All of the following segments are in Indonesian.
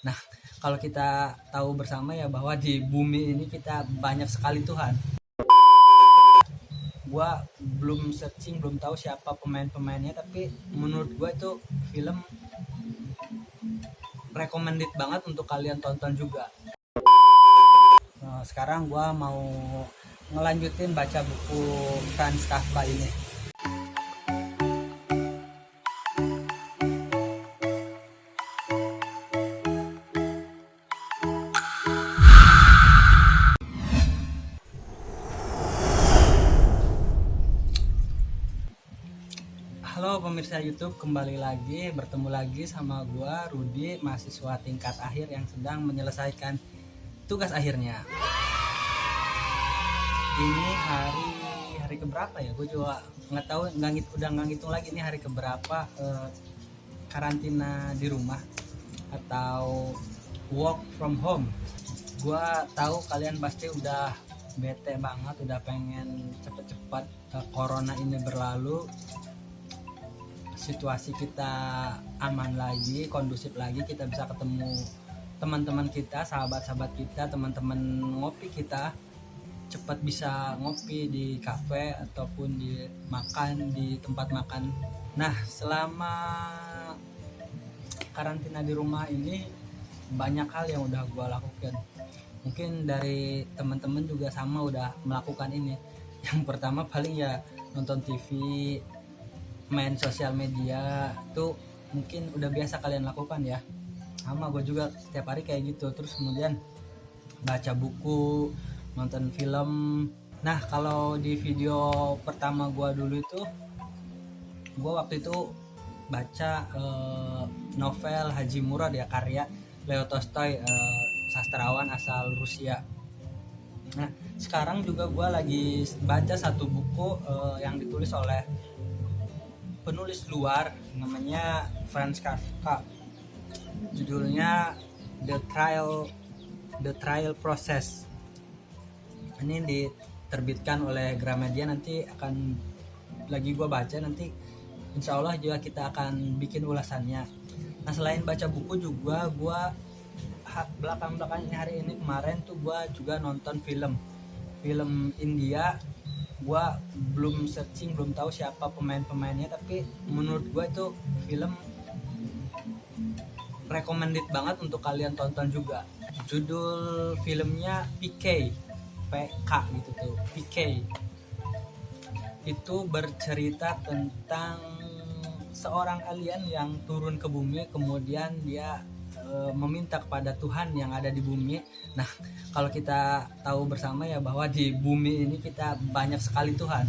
Nah, kalau kita tahu bersama ya bahwa di bumi ini kita banyak sekali Tuhan. Gua belum searching, belum tahu siapa pemain-pemainnya, tapi menurut gua itu film recommended banget untuk kalian tonton juga. Sekarang gua mau ngelanjutin baca buku Franz Kafka ini. Halo pemirsa YouTube, kembali lagi bertemu lagi sama gua Rudi, mahasiswa tingkat akhir yang sedang menyelesaikan tugas akhirnya. Ini hari keberapa ya? Gue juga nggak tahu, udah nggak ngitung lagi ini hari keberapa karantina di rumah atau work from home. Gua tahu kalian pasti udah bete banget, udah pengen cepet-cepet corona ini berlalu, situasi kita aman lagi, kondusif lagi, kita bisa ketemu teman-teman kita, sahabat-sahabat kita, teman-teman ngopi kita, cepat bisa ngopi di kafe ataupun di tempat makan. Nah, selama karantina di rumah ini banyak hal yang udah gue lakukan. Mungkin dari teman-teman juga sama udah melakukan ini. Yang pertama paling ya nonton TV, main sosial media, tuh mungkin udah biasa kalian lakukan ya. Sama gue juga setiap hari kayak gitu. Terus kemudian baca buku, nonton film. Nah, kalau di video pertama gue dulu itu, gue waktu itu baca novel Haji Murad ya, karya Leo Tolstoy, sastrawan asal Rusia. Nah, sekarang juga gue lagi baca satu buku yang ditulis oleh penulis luar, namanya Franz Kafka. Judulnya The Trial Process. Ini diterbitkan oleh Gramedia, nanti akan lagi gue baca, nanti insya Allah juga kita akan bikin ulasannya. Nah, selain baca buku juga gue belakang-belakang ini, hari ini kemarin tuh gue juga nonton film India. Gue belum searching, belum tahu siapa pemain-pemainnya, tapi menurut gue itu film recommended banget untuk kalian tonton juga. Judul filmnya PK gitu tuh, PK. Itu bercerita tentang seorang alien yang turun ke bumi, kemudian dia meminta kepada Tuhan yang ada di bumi. Nah, kalau kita tahu bersama ya bahwa di bumi ini kita banyak sekali Tuhan.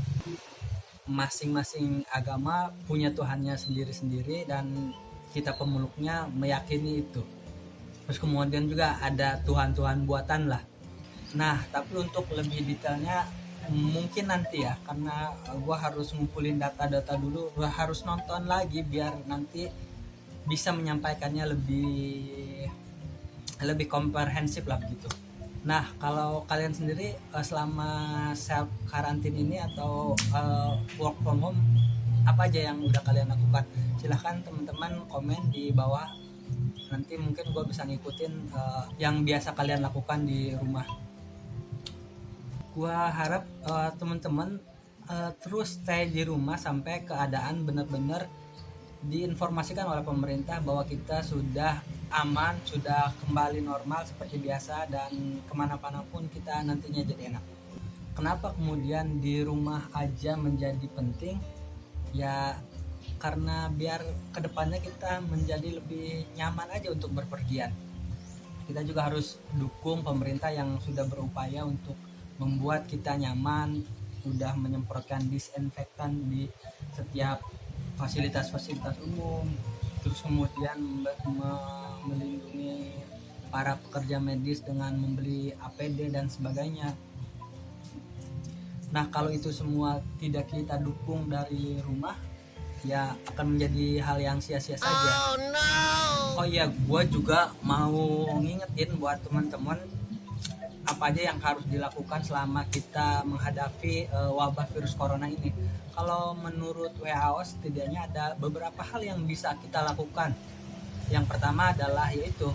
Masing-masing agama punya Tuhannya sendiri-sendiri dan kita pemeluknya meyakini itu. Terus kemudian juga ada Tuhan-Tuhan buatan lah. Nah, tapi untuk lebih detailnya mungkin nanti ya, karena gue harus ngumpulin data-data dulu, gue harus nonton lagi biar nanti bisa menyampaikannya lebih komprehensif lah gitu. Nah, kalau kalian sendiri selama self karantin ini atau work from home, apa aja yang udah kalian lakukan? Silahkan teman-teman komen di bawah, nanti mungkin gue bisa ngikutin yang biasa kalian lakukan di rumah. Gue harap teman-teman terus stay di rumah sampai keadaan benar-benar diinformasikan oleh pemerintah bahwa kita sudah aman, sudah kembali normal seperti biasa, dan kemana-mana pun kita nantinya jadi enak. Kenapa kemudian di rumah aja menjadi penting? Ya karena biar kedepannya kita menjadi lebih nyaman aja untuk berpergian. Kita juga harus dukung pemerintah yang sudah berupaya untuk membuat kita nyaman, sudah menyemprotkan disinfektan di setiap fasilitas-fasilitas umum, terus kemudian melindungi para pekerja medis dengan membeli APD dan sebagainya. Nah, kalau itu semua tidak kita dukung dari rumah, ya akan menjadi hal yang sia-sia saja. Oh no. Oh iya, gue juga mau ngingetin buat teman-teman apa aja yang harus dilakukan selama kita menghadapi wabah virus corona ini. Kalau menurut WHO setidaknya ada beberapa hal yang bisa kita lakukan Yang pertama adalah yaitu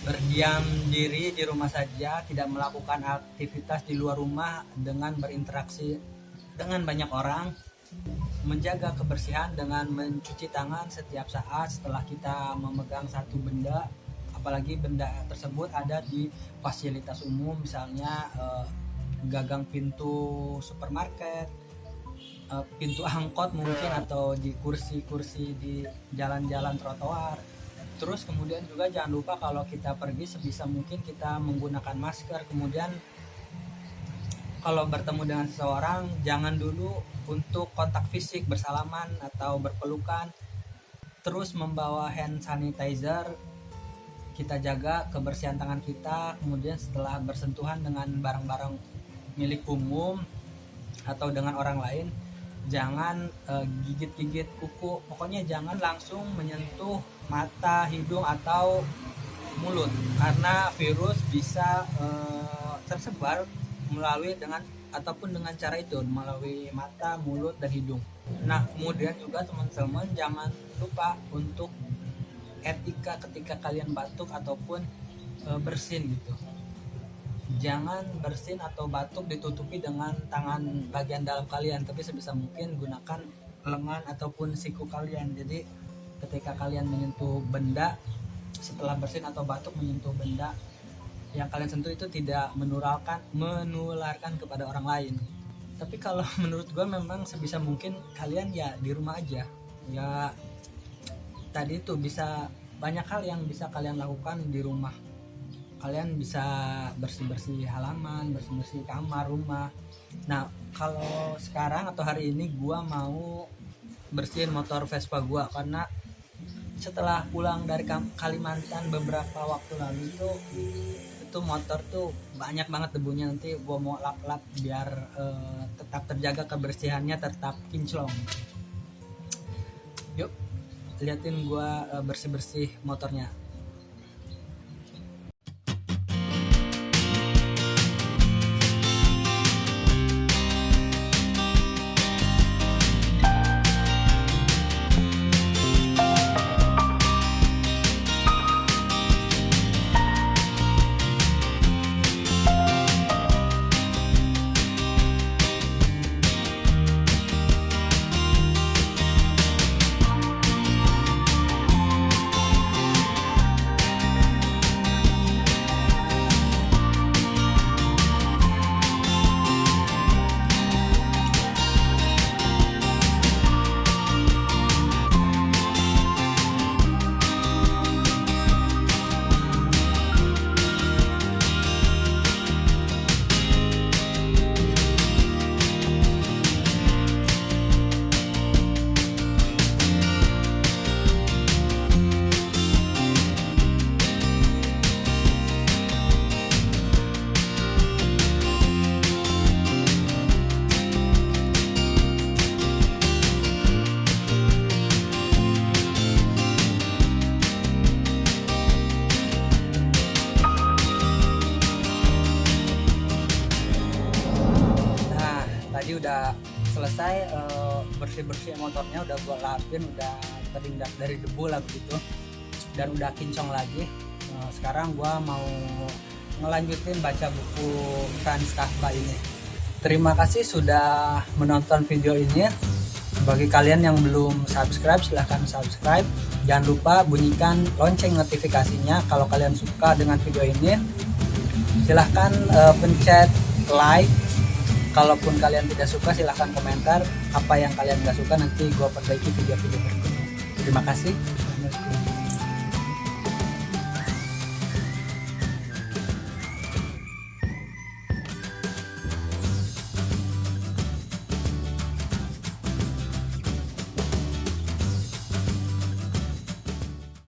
berdiam diri di rumah saja, tidak melakukan aktivitas di luar rumah dengan berinteraksi dengan banyak orang, menjaga kebersihan dengan mencuci tangan setiap saat setelah kita memegang satu benda, apalagi benda tersebut ada di fasilitas umum, misalnya gagang pintu supermarket, pintu angkot mungkin, atau di kursi-kursi di jalan-jalan trotoar. Terus kemudian juga jangan lupa kalau kita pergi sebisa mungkin kita menggunakan masker. Kemudian kalau bertemu dengan seseorang jangan dulu untuk kontak fisik, bersalaman atau berpelukan. Terus membawa hand sanitizer, kita jaga kebersihan tangan kita. Kemudian setelah bersentuhan dengan barang-barang milik umum atau dengan orang lain, jangan gigit-gigit kuku, pokoknya jangan langsung menyentuh mata, hidung atau mulut, karena virus bisa tersebar melalui dengan cara itu, melalui mata, mulut, dan hidung. Nah, kemudian juga teman-teman jangan lupa untuk etika ketika kalian batuk ataupun bersin gitu. Jangan bersin atau batuk ditutupi dengan tangan bagian dalam kalian, tapi sebisa mungkin gunakan lengan ataupun siku kalian. Jadi ketika kalian menyentuh benda, setelah bersin atau batuk menyentuh benda yang kalian sentuh, itu tidak menularkan kepada orang lain. Tapi kalau menurut gue memang sebisa mungkin kalian ya di rumah aja. Ya tadi itu bisa banyak hal yang bisa kalian lakukan di rumah. Kalian bisa bersih-bersih halaman, bersih-bersih kamar, rumah. Nah, kalau sekarang atau hari ini gua mau bersihin motor Vespa gua, karena setelah pulang dari Kalimantan beberapa waktu lalu itu motor tuh banyak banget debunya. Nanti gua mau lap-lap biar tetap terjaga kebersihannya, tetap kinclong. Yuk, liatin gua bersih-bersih motornya. Tadi udah selesai bersih-bersih motornya, udah gua lapin, udah terhindar dari debu lah begitu, dan udah kincong lagi. Sekarang gua mau ngelanjutin baca buku Franz Kafka ini. Terima kasih sudah menonton video ini. Bagi kalian yang belum subscribe, silahkan subscribe. Jangan lupa bunyikan lonceng notifikasinya. Kalau kalian suka dengan video ini, silahkan pencet like. Kalaupun kalian tidak suka, silahkan komentar apa yang kalian gak suka, nanti gue perbaiki video-video berikutnya. Terima kasih.